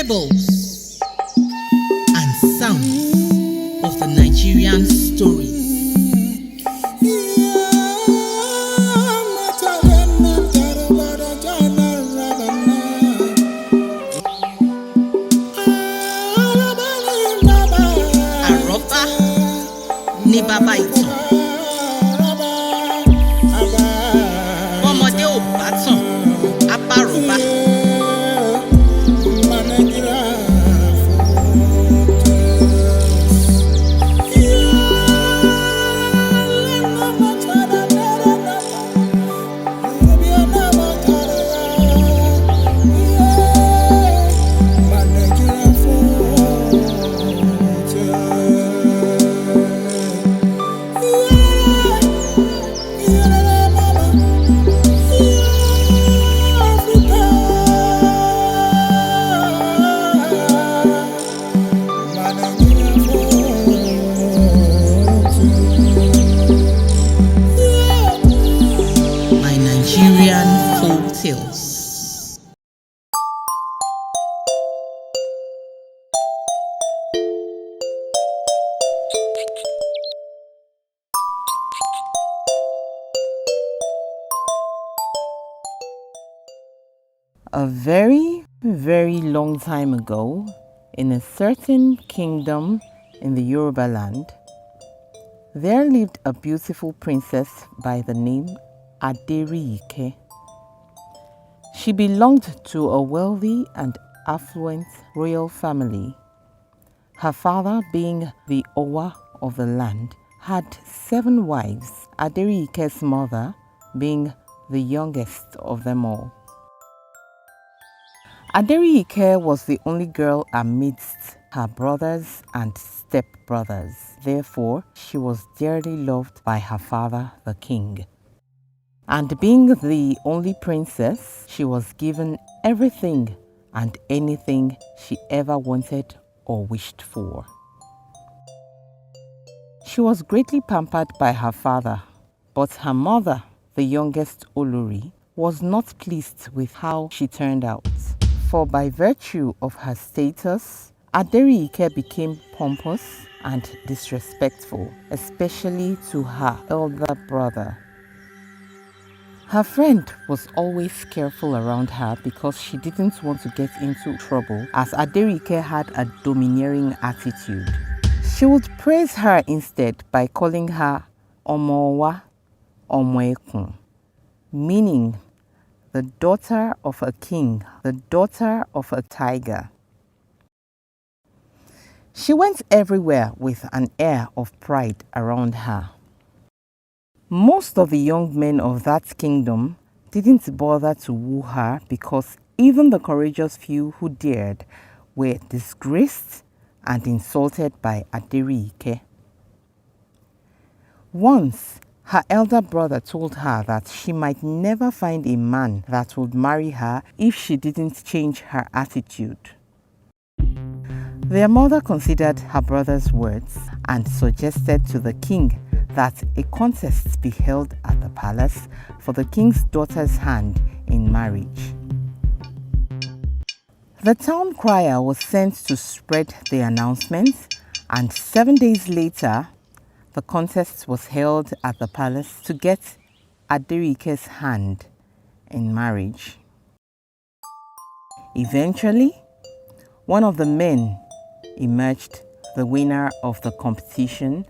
fables and sounds of the Nigerian stories. Àrọ́bá ní bàbá ìtàn. Bọ́mọdé ò bá tàn, á bá àrọ́bá. Nigerian Folktales. A very, very long time ago, in a certain kingdom in the Yoruba land, there lived a beautiful princess by the name ADERIYIKE. She belonged to a wealthy and affluent royal family. Her father, being the Owa of the land, had 7 wives, ADERIYIKE's mother being the youngest of them all. ADERIYIKE was the only girl amidst her brothers and stepbrothers. Therefore, she was dearly loved by her father, the king. And being the only princess, she was given everything and anything she ever wanted or wished for. She was greatly pampered by her father, but her mother, the youngest Olori, was not pleased with how she turned out. For by virtue of her status, ADERIYIKE became pompous and disrespectful, especially to her elder brother. Her friend was always careful around her because she didn't want to get into trouble, as ADERIYIKE had a domineering attitude. She would praise her instead by calling her Omowa Omoekun, meaning the daughter of a king, the daughter of a tiger. She went everywhere with an air of pride around her. Most of the young men of that kingdom didn't bother to woo her because even the courageous few who dared were disgraced and insulted by ADERIYIKE. Once, her elder brother told her that she might never find a man that would marry her if she didn't change her attitude. Their mother considered her brother's words and suggested to the king that a contest be held at the palace for the king's daughter's hand in marriage. The town crier was sent to spread the announcement, and 7 days later, the contest was held at the palace to get ADERIYIKE's hand in marriage. Eventually, one of the men emerged the winner of the competition,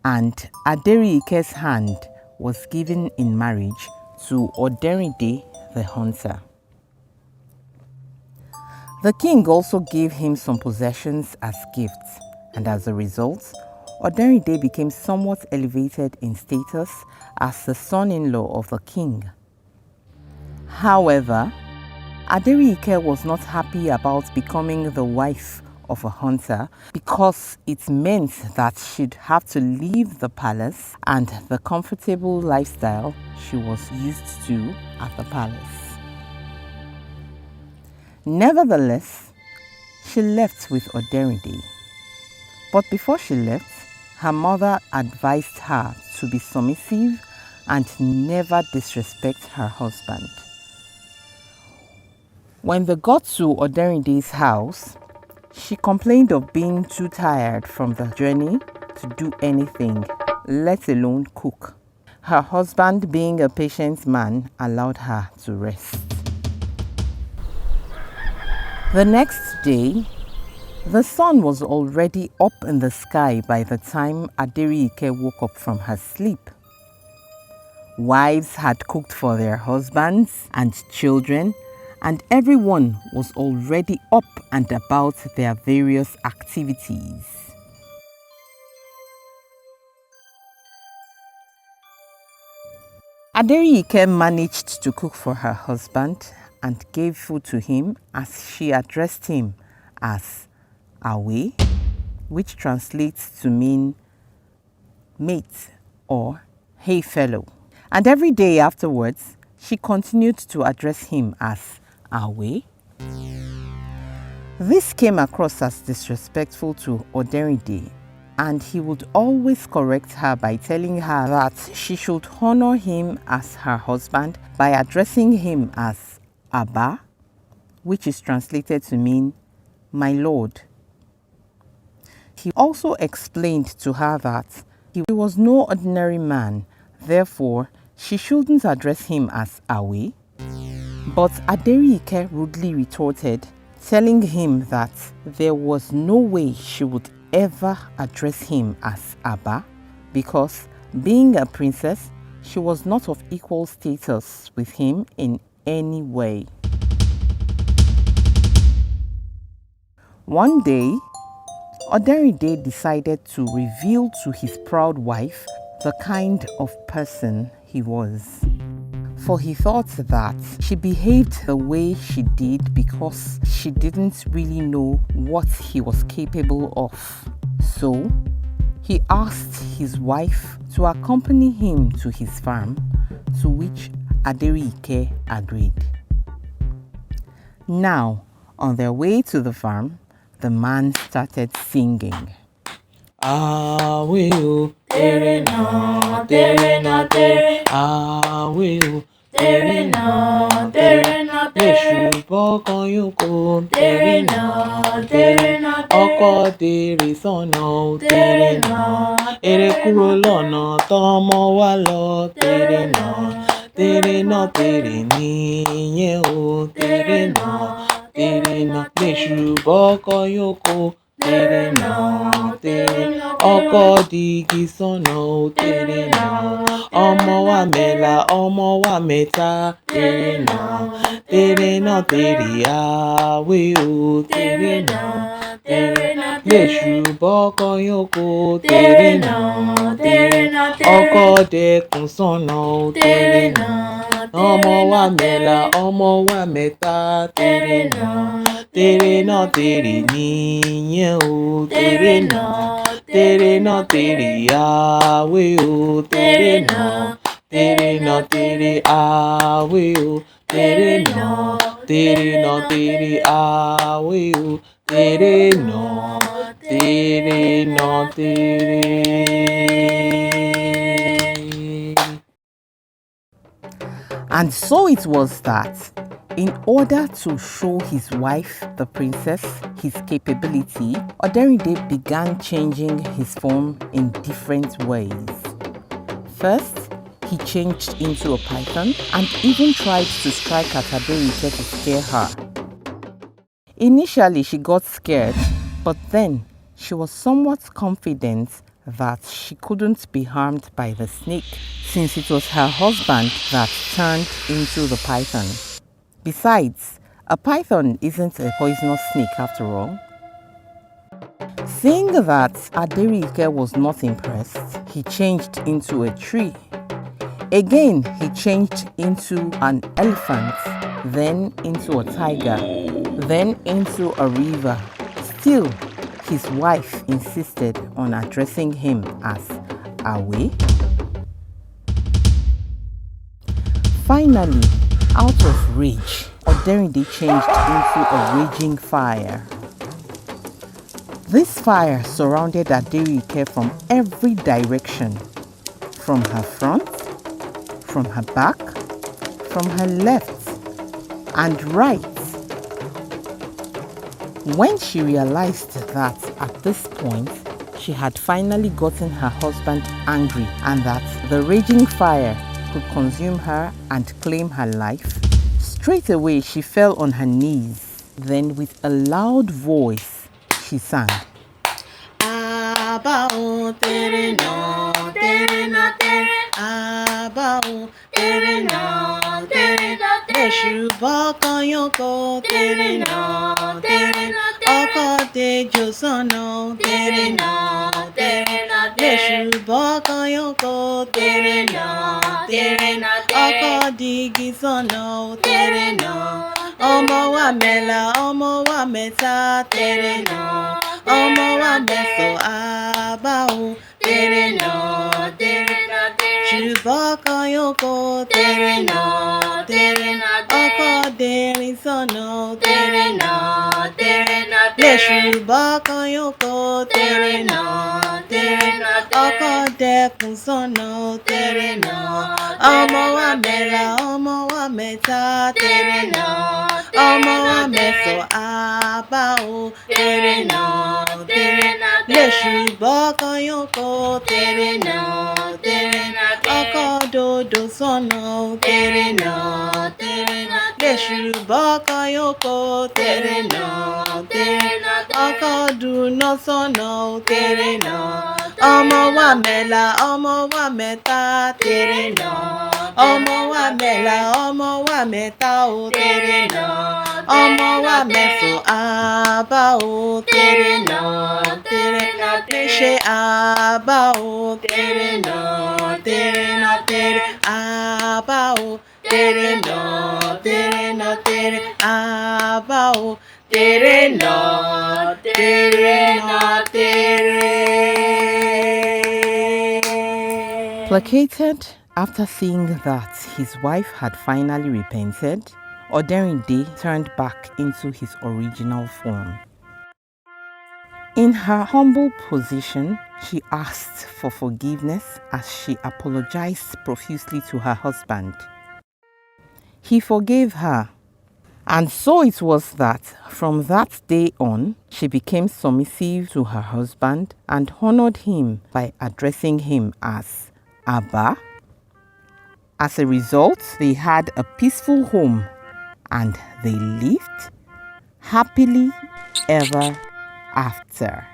and ADERIYIKE's hand was given in marriage to Oderinde the hunter. The king also gave him some possessions as gifts, and as a result, Oderinde became somewhat elevated in status as the son-in-law of the king. However, ADERIYIKE was not happy about becoming the wife of a hunter because it meant that she'd have to leave the palace and the comfortable lifestyle she was used to at the palace. Nevertheless, she left with Oderinde. But before she left, her mother advised her to be submissive and never disrespect her husband. When they got to Oderinde's house, She complained of being too tired from the journey to do anything, let alone cook. Her husband, being a patient man, allowed her to rest. The next day, the sun was already up in the sky by the time ADERIYIKE woke up from her sleep. Wives had cooked for their husbands and children, and everyone was already up and about their various activities. ADERIYIKE managed to cook for her husband and gave food to him as she addressed him as Awe, which translates to mean mate or hey fellow. And every day afterwards, she continued to address him as Awe. This came across as disrespectful to Oderinde, and he would always correct her by telling her that she should honor him as her husband by addressing him as Abba, which is translated to mean my lord. He also explained to her that he was no ordinary man, therefore she shouldn't address him as Awe. But ADERIYIKE rudely retorted, telling him that there was no way she would ever address him as Abba, because being a princess, she was not of equal status with him in any way. One day, Oderinde decided to reveal to his proud wife the kind of person he was. For he thought that she behaved the way she did because she didn't really know what he was capable of. So, he asked his wife to accompany him to his farm, to which ADERIYIKE agreed. Now, on their way to the farm, the man started singing. Awe o, tere na, tere na, tere. Awe o, tere na, tere na, tere. Èṣù bọ́kan yókò, tere na, tere na, tere. Ọkọ dèrè sọ́nà o, tere na. Èrè kúrò lọ́nà tọ́mọ wá lọ, tere na. Tere na, tere nìyẹn o, tere na. Tere na, èṣù bọ́kan yókò, tere na, tere. Ọkọ dìgì sọ́nà o, tere na. Ọmọ wa mẹ́la, ọmọ wa mẹ́ta, tere na. Tere na, tere Awe o, tere na. Tere na, èṣù bọ́kan yókò, tere na, tere na. Ọkọ dẹkùn sọ́nà o, tere na. Ọmọ wa mẹ́la, ọmọ wa mẹ́ta, tere na. Tere na, tere nìyẹn o, tere na. Tere na, tere Awe o, tere na. Tere na, tere Awe o, tere na. Tere na, tere Awe o, tere na. Tere na, tere. And so it was that, in order to show his wife, the princess, his capability, Oderinde began changing his form in different ways. First, he changed into a python and even tried to strike at ADERIYIKE to scare her. Initially, she got scared, but then she was somewhat confident that she couldn't be harmed by the snake, since it was her husband that turned into the python. Besides, a python isn't a poisonous snake after all. Seeing that ADERIYIKE was not impressed, he changed into a tree. Again, he changed into an elephant, then into a tiger, then into a river. Still, his wife insisted on addressing him as Awe. Finally, out of rage, Oderinde changed into a raging fire. This fire surrounded ADERIYIKE from every direction, from her front, from her back, from her left and right. When she realized that at this point, she had finally gotten her husband angry and that the raging fire could consume her and claim her life, straight away she fell on her knees. Then with a loud voice, she sang, Aba o tere no, tere no tere. Aba o tere no, tere no tere. Èṣù bọ́kàn yókò tere no, tere no tere. Ọkọ tejò sọ́nà tere no, tere no tere. Èṣù bọ́kàn yókò tere no, tere no tere. Ọkọ digi sọ́nà tere no. Ọmọ wa mẹ́la, ọmọ wa mẹ́ta tere no. Ọmọ wa mẹ́sàn àbá o tere no, tere no tere. Ṣùbọ́kàn yókò tere no, tere no tere. Ọkọ dẹ̀rìn sọ́nà tere no, tere no tere. Lèṣùbọ́kàn yókò tere no, tere no tere. Ọkọ dẹkùn sọ́nà tere no. Ọmọ wa mẹ́la, ọmọ wa mẹ́ta tere no. Ọmọ wa mẹ́sàn àbá o tere no, tere no tere. Lèṣùbọ́kàn yókò tere no, tere no tere. Ọkọ dòdò sọ́nà tere no, tere no tere. Lèṣùbọ́kàn yókò tere no, tere no tere. Ọkọ dùnà sọ́nà tere no. Ọmọ wa mẹ́la, ọmọ wa mẹ́ta tere no. Ọmọ wa mẹ́la, ọmọ wa mẹ́ta o tere no. Ọmọ wa mẹ́sàn àbá o tere no, tere no tere. Ṣe àbá o tere no, tere no tere. Àbá o tere no, tere no tere. Àbá o tere no, tere no tere. Placated after seeing that his wife had finally repented, Oderinde turned back into his original form. In her humble position, she asked for forgiveness as she apologized profusely to her husband. He forgave her, and so it was that from that day on, she became submissive to her husband and honored him by addressing him as Abba. As a result, they had a peaceful home and they lived happily ever after.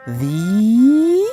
The